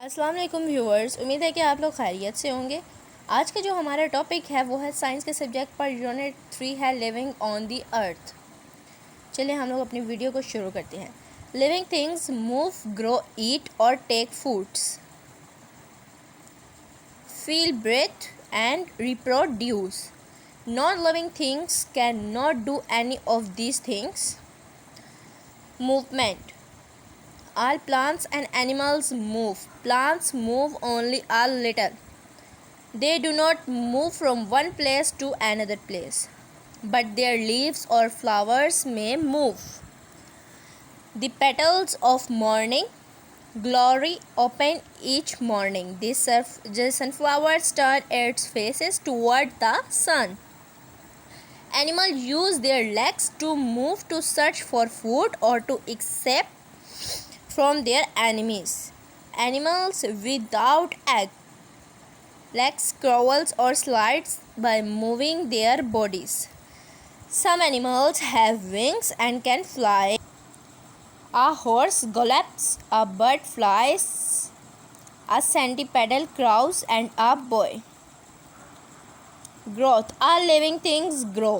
अस्सलाम वालेकुम व्यूअर्स, उम्मीद है कि आप लोग खैरियत से होंगे। आज का जो हमारा टॉपिक है वो है साइंस के सब्जेक्ट पर यूनिट 3 है लिविंग ऑन दी अर्थ। चलिए हम लोग अपनी वीडियो को शुरू करते हैं। Living things move, grow, eat और take foods, feel, breathe and reproduce. Non living things can not do any of these things. Movement, all plants and animals move. Plants move only a little. They do not move from one place to another place, but their leaves or flowers may move. The petals of morning glory open each morning. The sunflowers turn its faces toward the sun. Animals use their legs to move, to search for food, or to escape from their enemies. Animals without legs crawls or slides by moving their bodies. Some animals have wings and can fly. A horse gallops, a bird flies, a centipedal crouches, and a boy. Growth. All living things grow.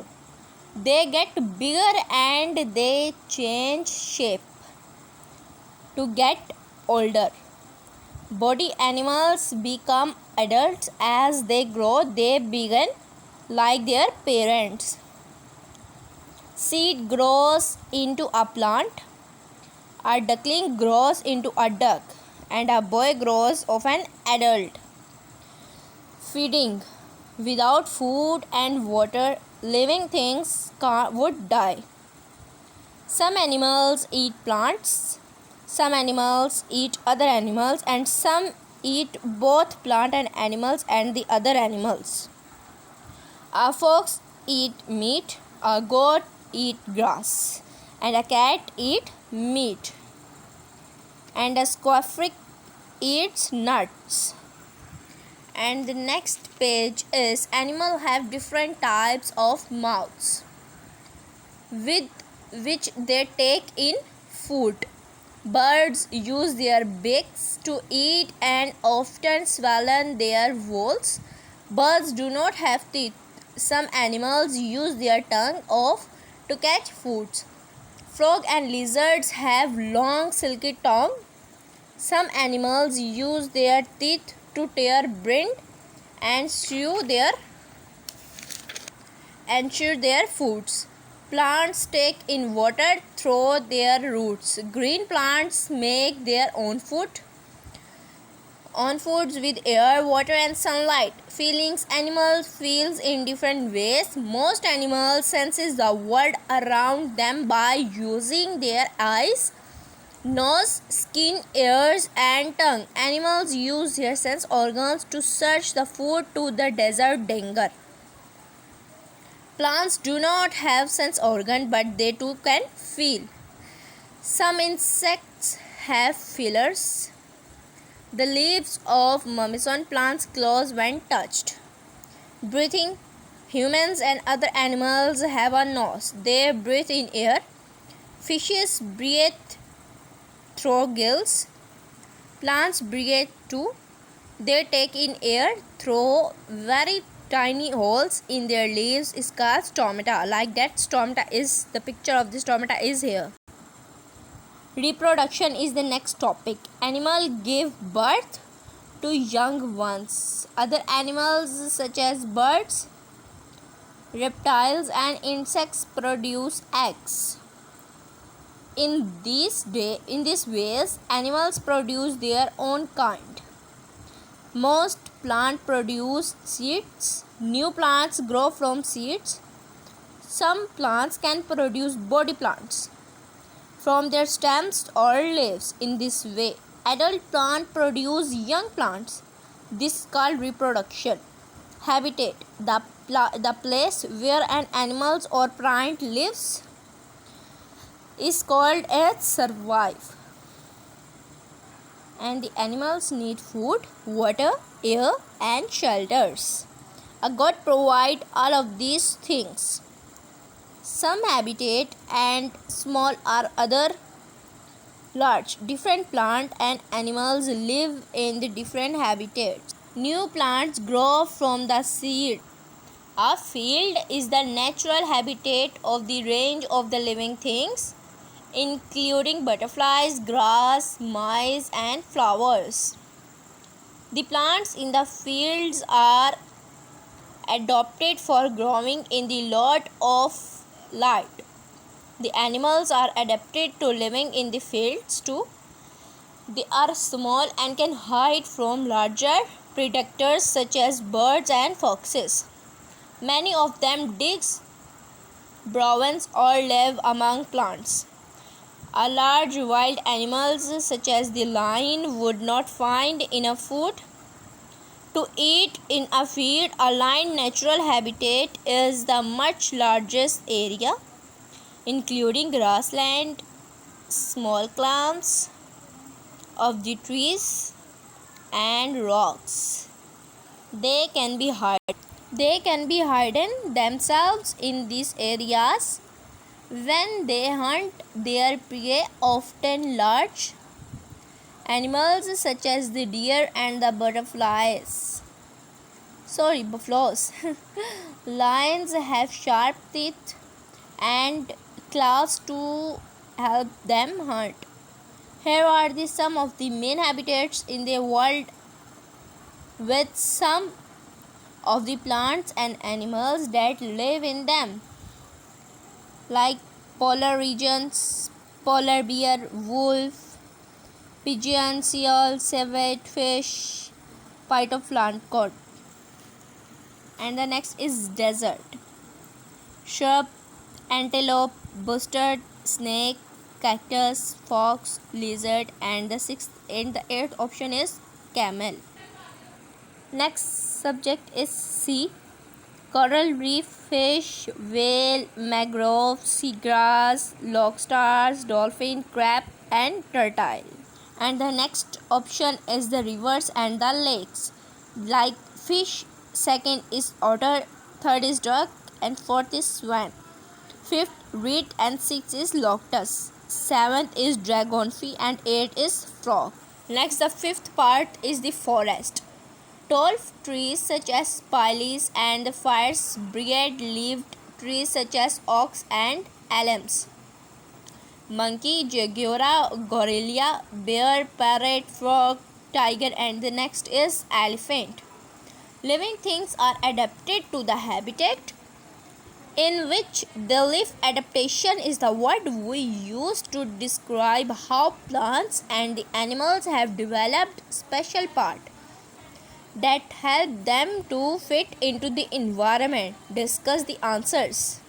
They get bigger and they change shape to get older. Body. Animals become adults as they grow. They begin like their parents. Seed grows into a plant. A duckling grows into a duck, and a boy grows of an adult. Feeding. Without food and water, living things would die. Some animals eat plants. Some animals eat other animals, and some eat both plant and animals and the other animals. A fox eat meat, a goat eat grass, and a cat eat meat, and a squirrel eats nuts. And the next page is animals have different types of mouths with which they take in food. Birds use their beaks to eat and often swallow their wholes. Birds do not have teeth. Some animals use their tongue off to catch foods. Frogs and lizards have long silky tongue. Some animals use their teeth to tear bread and chew their foods. Plants take in water through their roots. Green plants make their own foods with air, water and sunlight. Feelings. Animals feels in different ways. Most animals senses the world around them by using their eyes, nose, skin, ears and tongue. Animals use their sense organs to search the food to the desert danger. Plants do not have sense organ, but they too can feel. Some insects have feelers. The leaves of myrmeson plants close when touched. Breathing. Humans and other animals have a nose. They breathe in air. Fishes breathe through gills. Plants breathe too. They take in air through very tiny holes in their leaves is called stomata. Like that, stomata is the picture of the stomata is here. Reproduction is the next topic. Animals give birth to young ones. Other animals such as birds, reptiles and insects produce eggs. In these ways, animals produce their own kind. Most plants produce seeds. New plants grow from seeds. Some plants can produce body plants from their stems or leaves. In this way, adult plants produce young plants. This is called reproduction. Habitat. The place where an animal or plant lives is called as survive. And the animals need food, water, air and shelters. A God provides all of these things. Some habitat and small are other large. Different plant and animals live in the different habitats. New plants grow from the seed. A field is the natural habitat of the range of the living things, including butterflies, grass, mice, and flowers. The plants in the fields are adapted for growing in the lot of light. The animals are adapted to living in the fields too. They are small and can hide from larger predators such as birds and foxes. Many of them dig burrows or live among plants. A large wild animals such as the lion would not find enough food to eat in a field. A lion natural habitat is the much largest area, including grassland, small clumps of the trees and rocks. They can be hidden themselves in these areas when they hunt their prey, often large animals such as the deer and the buffaloes. Lions have sharp teeth and claws to help them hunt. Here are some of the main habitats in the world with some of the plants and animals that live in them, like polar regions, polar bear, wolf, pigeon, seal, civet, fish, phytoplankton. And the next is desert. Shrub, antelope, bustard, snake, cactus, fox, lizard, and the eighth option is camel. Next subject is sea. Coral reef, fish, whale, mangrove, seagrass, lobsters, dolphin, crab, and turtle. And the next option is the rivers and the lakes, like fish. Second is otter, third is duck, and fourth is swan. Fifth, reed, and sixth is lotus. Seventh is dragonfly, and eighth is frog. Next, the fifth part is the forest. Tall trees such as spruce and the fierce broad-leaved trees such as oaks and elms. Monkey, jaguar, gorilla, bear, parrot, frog, tiger, and the next is elephant. Living things are adapted to the habitat in which they live. Adaptation is the word we use to describe how plants and the animals have developed special parts that help them to fit into the environment. Discuss the answers.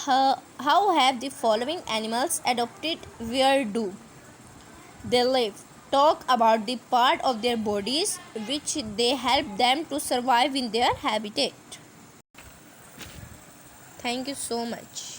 How have the following animals adapted? Where do they live? Talk about the part of their bodies which they help them to survive in their habitat. Thank you so much.